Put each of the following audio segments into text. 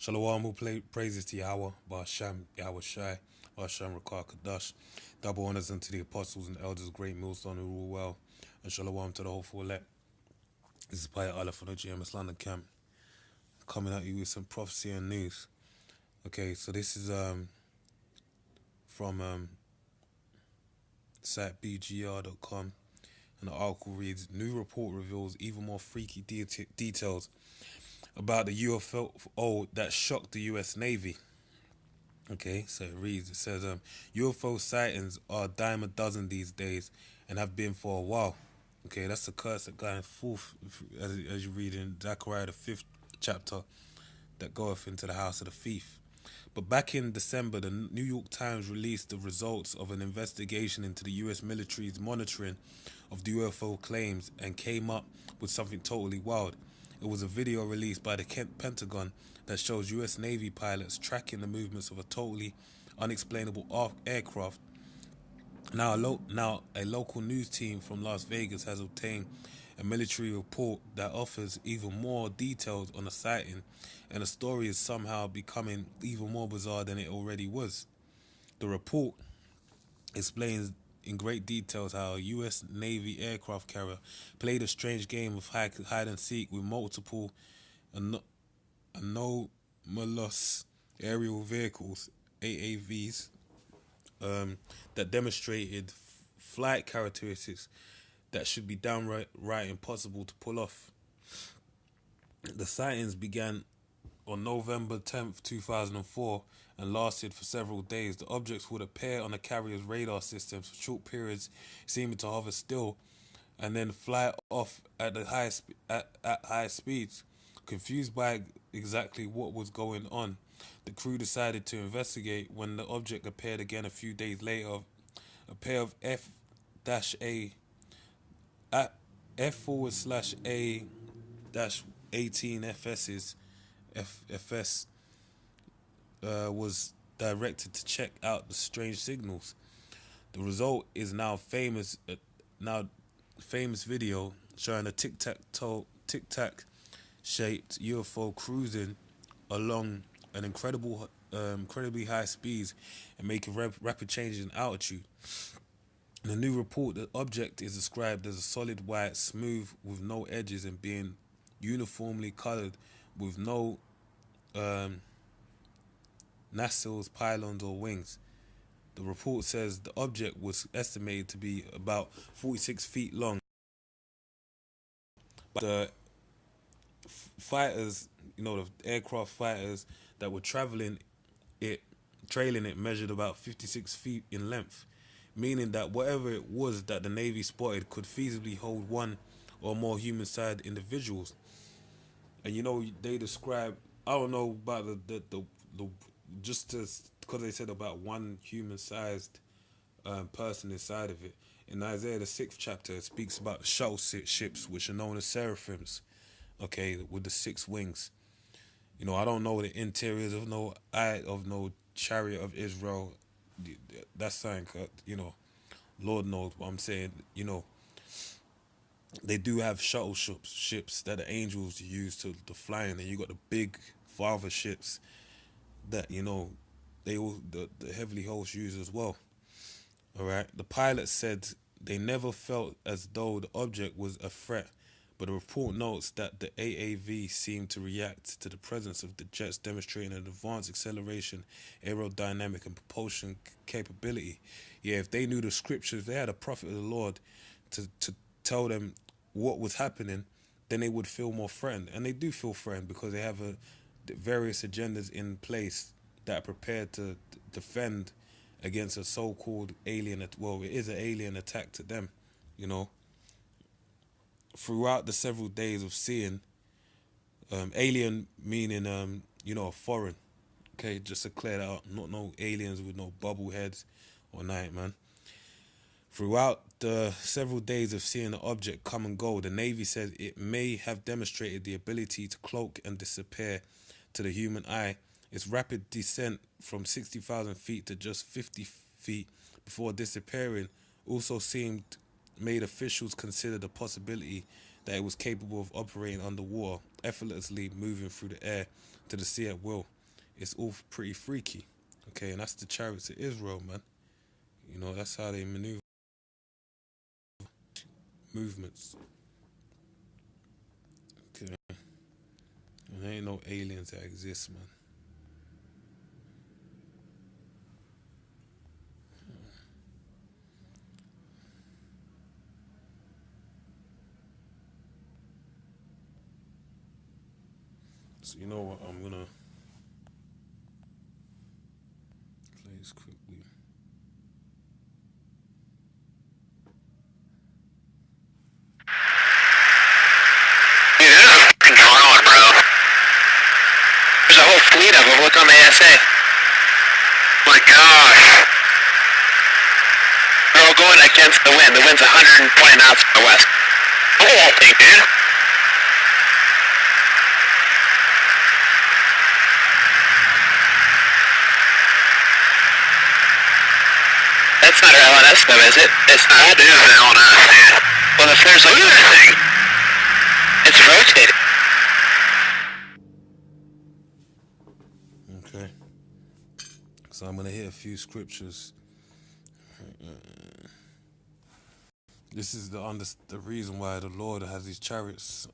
Shalom, who praises to Yahweh, Ba'asham, Yahweh Shai, Ba'asham, Rakar Kadash. Double honors unto the apostles and elders, great millstone who rule well. And shalom to the hopeful elect. This is Paya Allah from the GMS London camp, coming at you with some prophecy and news. Okay, so this is from site bgr.com, and the article reads: New report reveals even more freaky details about the UFO that shocked the US Navy. Okay, so it says, UFO sightings are a dime a dozen these days and have been for a while. Okay, that's the curse that going forth as you read in Zechariah the 5th chapter, that goeth into the house of the thief. But back in December, the New York Times released the results of an investigation into the US military's monitoring of the UFO claims and came up with something totally wild. It was a video released by the Pentagon that shows US Navy pilots tracking the movements of a totally unexplainable aircraft. Now a local news team from Las Vegas has obtained a military report that offers even more details on the sighting, and the story is somehow becoming even more bizarre than it already was. The report explains in great details how a U.S. Navy aircraft carrier played a strange game of hide and seek with multiple anomalous aerial vehicles (AAVs) that demonstrated flight characteristics that should be downright impossible to pull off. The sightings began on November 10th, 2004, and lasted for several days. The objects would appear on the carrier's radar systems for short periods, seeming to hover still, and then fly off at high speeds. Confused by exactly what was going on, the crew decided to investigate. When the object appeared again a few days later, a pair of F-A F forward slash A dash 18 FS was directed to check out the strange signals. The result is famous video showing a tic tac shaped UFO cruising along an incredibly high speeds and making rapid changes in altitude. In the new report, the object is described as a solid white, smooth, with no edges, and being uniformly colored with no nacelles, pylons, or wings. The report says the object was estimated to be about 46 feet long. But the fighters, the aircraft fighters that were trailing it measured about 56 feet in length, meaning that whatever it was that the Navy spotted could feasibly hold one or more human-sized individuals. And they describe, I don't know about the just because they said about one human-sized person inside of it. In Isaiah the 6th chapter, it speaks about the shuttle ships, which are known as seraphims, okay, with the 6 wings. I don't know the interiors of no chariot of Israel. That's something, Lord knows what I'm saying. They do have shuttle ships that the angels use to fly in, and you got the big father ships that they all the heavenly hosts use as well. All right. The pilot said they never felt as though the object was a threat, but the report notes that the AAV seemed to react to the presence of the jets, demonstrating an advanced acceleration, aerodynamic, and propulsion capability. Yeah, if they knew the scriptures, if they had a prophet of the Lord to tell them what was happening, then they would feel more threatened. And they do feel threatened because they have various agendas in place that are prepared to defend against a so-called alien. Well, it is an alien attack to them, Throughout the several days of seeing, alien meaning, foreign. Okay, just to clear that up. Not no aliens with no bubble heads or night, man. Throughout the several days of seeing the object come and go, the Navy says it may have demonstrated the ability to cloak and disappear to the human eye. Its rapid descent from 60,000 feet to just 50 feet before disappearing also made officials consider the possibility that it was capable of operating underwater, effortlessly moving through the air to the sea at will. It's all pretty freaky. Okay, and that's the chariots of Israel, man. You know, that's how they maneuver movements. Okay. And there ain't no aliens that exist, man. So you know what? I'm gonna play this quickly. Dude, there's a fucking drone, bro. There's a whole fleet of them. Look on the ASA. My gosh. They're all going against the wind. The wind's 120 knots from the west. Look at that thing, dude. That's not our LNS though, is it? It's not. That is an LNS, man. Well, if there's a... Look at that thing. It's rotating. Okay. So I'm gonna hit a few scriptures. This is the reason why the Lord has these chariots,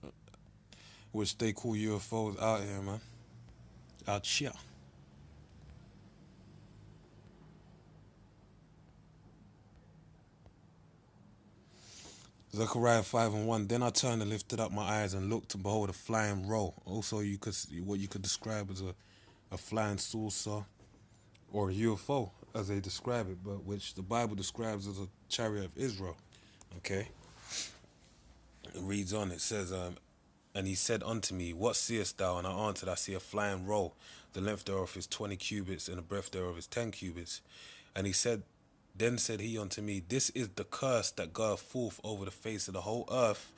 which they call UFOs, out here, man. Out here. Zechariah 5:1. Then I turned and lifted up my eyes and looked to behold a flying roll. Also, you could see what you could describe as a flying saucer or a UFO, as they describe it, but which the Bible describes as a chariot of Israel. Okay. It reads on. It says, and he said unto me, what seest thou? And I answered, I see a flying roll. The length thereof is 20 cubits, and the breadth thereof is 10 cubits. And he said, then said he unto me, this is the curse that goeth forth over the face of the whole earth.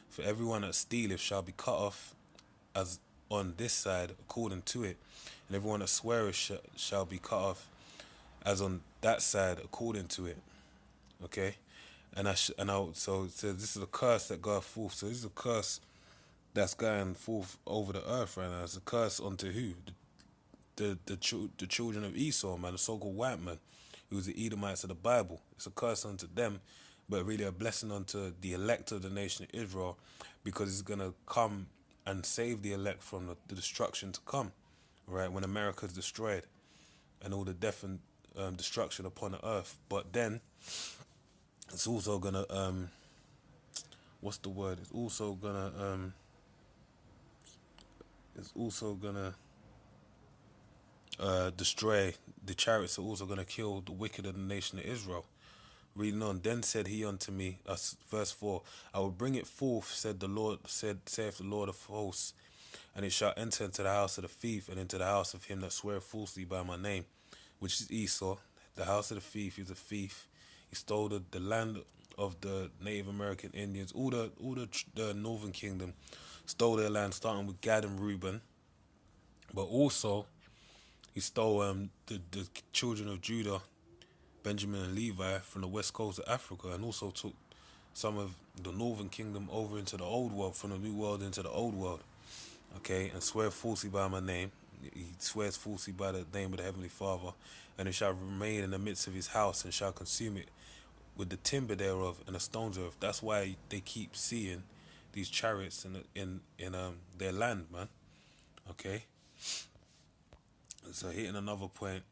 For everyone that stealeth shall be cut off as on this side according to it, and everyone that sweareth shall be cut off as on that side according to it. Okay, so it says this is a curse that goeth forth. So this is a curse that's going forth over the earth right now. It's a curse unto who? The children of Esau, man, the so-called white man, who's the Edomites of the Bible. It's a curse unto them, but really a blessing unto the elect of the nation of Israel, because it's gonna come and save the elect from the destruction to come, right? When America's destroyed and all the death and destruction upon the earth. But then it's also gonna what's the word? It's also gonna destroy the chariots. Are also gonna kill the wicked of the nation of Israel. Reading on, then said he unto me, verse 4, I will bring it forth, said the Lord, saith the Lord of hosts, and it shall enter into the house of the thief, and into the house of him that sweareth falsely by my name, which is Esau. The house of the thief is a thief. He stole the land of the Native American Indians, all the northern kingdom, stole their land, starting with Gad and Reuben. But also, he stole the children of Judah, Benjamin and Levi, from the west coast of Africa, and also took some of the northern kingdom over into the old world, from the new world into the old world. Okay, and swear falsely by my name. He swears falsely by the name of the Heavenly Father, and it shall remain in the midst of his house, and shall consume it with the timber thereof and the stones thereof. That's why they keep seeing these chariots in their land, man. Okay. So hitting another point.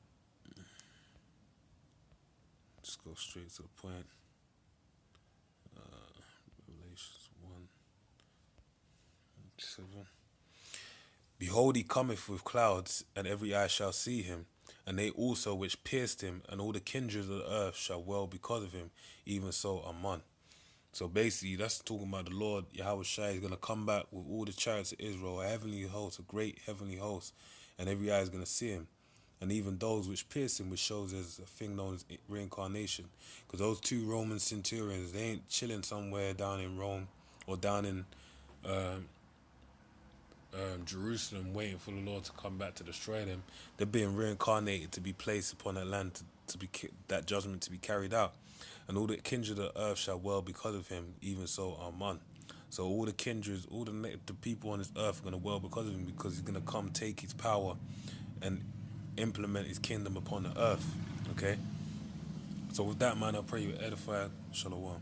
Just go straight to the point. Revelations 1:7. Behold, he cometh with clouds, and every eye shall see him, and they also which pierced him, and all the kindreds of the earth shall wail because of him, even so, amen. So basically, that's talking about the Lord, Yahweh Shai, is going to come back with all the chariots of Israel, a heavenly host, a great heavenly host, and every eye is going to see him. And even those which pierced him, which shows there's a thing known as reincarnation. Because those two Roman centurions, they ain't chilling somewhere down in Rome or down in Jerusalem waiting for the Lord to come back to destroy them. They're being reincarnated to be placed upon that land, to be that judgment to be carried out. And all the kindred of the earth shall wail because of him, even so, amen. So all the kindreds, all the people on this earth are gonna well because of him, because he's gonna come take his power and implement his kingdom upon the earth. Okay. So with that, man, I pray you edify. Shalom.